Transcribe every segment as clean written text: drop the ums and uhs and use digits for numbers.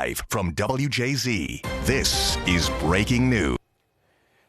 Live from WJZ, this is Breaking News.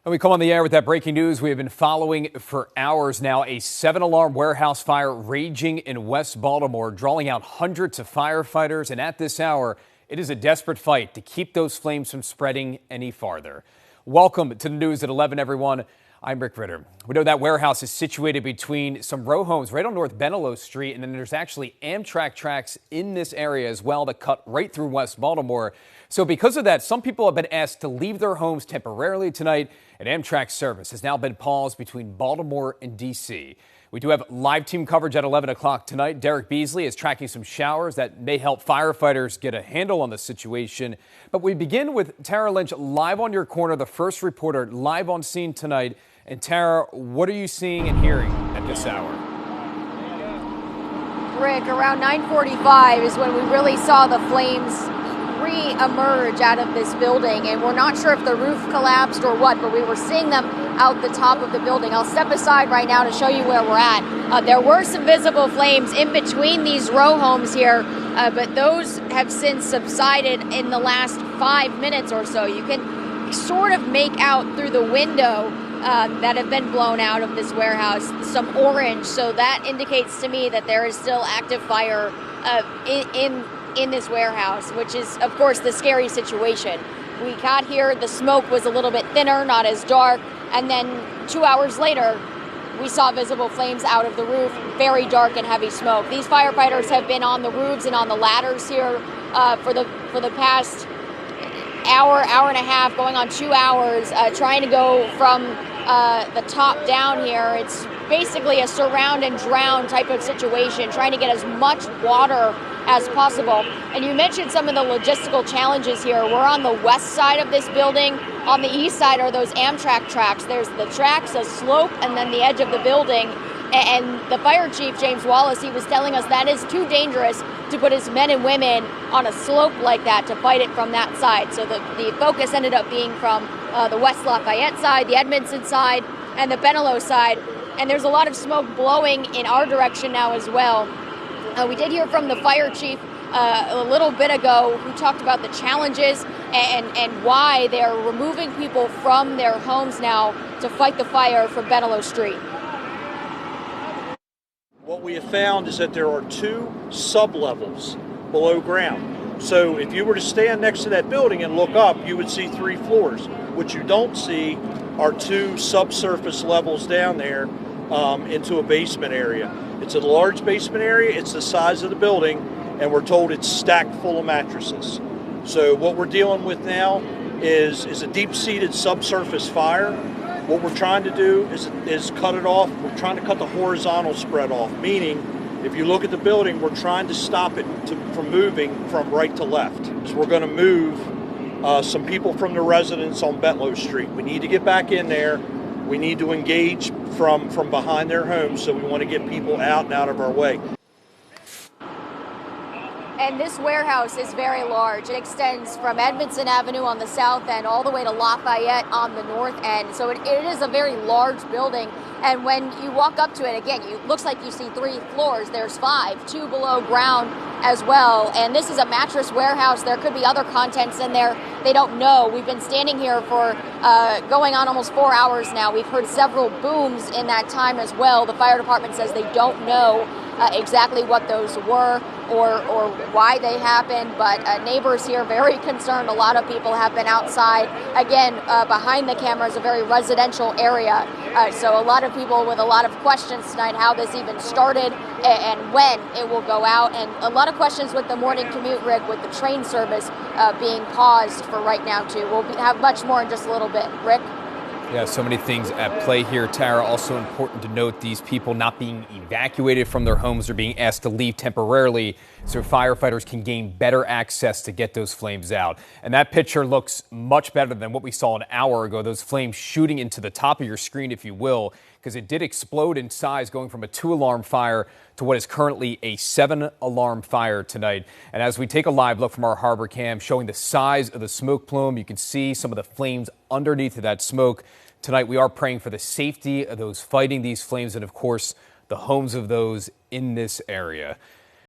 And we come on the air with that breaking news we have been following for hours now. A 7-alarm warehouse fire raging in West Baltimore, drawing out hundreds of firefighters. And at this hour, it is a desperate fight to keep those flames from spreading any farther. Welcome to the news at 11, everyone. I'm Rick Ritter. We know that warehouse is situated between some row homes right on North Benelo Street, and then there's actually Amtrak tracks in this area as well that cut right through West Baltimore. So because of that, some people have been asked to leave their homes temporarily tonight, and Amtrak service has now been paused between Baltimore and D.C. We do have live team coverage at 11 o'clock tonight. Derek Beasley is tracking some showers that may help firefighters get a handle on the situation. But we begin with Tara Lynch live on your corner, the first reporter live on scene tonight. And Tara, what are you seeing and hearing at this hour? Rick, around 9:45 is when we really saw the flames re-emerge out of this building, and we're not sure if the roof collapsed or what, but we were seeing them out the top of the building. I'll step aside right now to show you where we're at. There were some visible flames in between these row homes here, but those have since subsided in the last 5 minutes or so. You can sort of make out through the window that have been blown out of this warehouse some orange, so that indicates to me that there is still active fire in this warehouse, which is, of course, the scary situation. We got here, the smoke was a little bit thinner, not as dark, and then 2 hours later, we saw visible flames out of the roof, very dark and heavy smoke. These firefighters have been on the roofs and on the ladders here for the past hour and a half, going on 2 hours, trying to go from the top down here. It's basically a surround and drown type of situation, trying to get as much water as possible. And you mentioned some of the logistical challenges here. We're on the west side of this building. On the east side are those Amtrak tracks. There's the tracks, a slope, and then the edge of the building. And the fire chief, James Wallace, he was telling us that is too dangerous to put his men and women on a slope like that to fight it from that side. So the focus ended up being from the West Lafayette side, the Edmondson side, and the Benelo side. And there's a lot of smoke blowing in our direction now as well. We did hear from the fire chief a little bit ago, who talked about the challenges and why they're removing people from their homes now to fight the fire for Benelo Street. What we have found is that there are 2 sub-levels below ground. So if you were to stand next to that building and look up, you would see 3 floors. What you don't see are 2 subsurface levels down there into a basement area. It's a large basement area. It's the size of the building, and we're told it's stacked full of mattresses. So what we're dealing with now is a deep-seated subsurface fire. What we're trying to do is cut it off. We're trying to cut the horizontal spread off, meaning if you look at the building, we're trying to stop it from moving from right to left. So we're going to move some people from the residents on Benelo Street. We need to get back in there. We need to engage from behind their homes, so we want to get people out and out of our way. And this warehouse is very large. It extends from Edmondson Avenue on the south end all the way to Lafayette on the north end. So it is a very large building. And when you walk up to it, again, it looks like you see 3 floors. There's 5, 2 below ground as well. And this is a mattress warehouse. There could be other contents in there. They don't know. We've been standing here for going on almost 4 hours now. We've heard several booms in that time as well. The fire department says they don't know exactly what those were or why they happened, but neighbors here very concerned. A lot of people have been outside. Again, behind the camera is a very residential area, so a lot of people with a lot of questions tonight, how this even started and when it will go out, and a lot of questions with the morning commute, Rick, with the train service being paused for right now too. We'll have much more in just a little bit. Rick? Yeah, so many things at play here, Tara. Also important to note these people not being evacuated from their homes. They're being asked to leave temporarily so firefighters can gain better access to get those flames out. And that picture looks much better than what we saw an hour ago. Those flames shooting into the top of your screen, if you will, because it did explode in size, going from a 2-alarm fire to what is currently a 7-alarm fire tonight. And as we take a live look from our harbor cam showing the size of the smoke plume, you can see some of the flames underneath of that smoke. Tonight, we are praying for the safety of those fighting these flames and, of course, the homes of those in this area.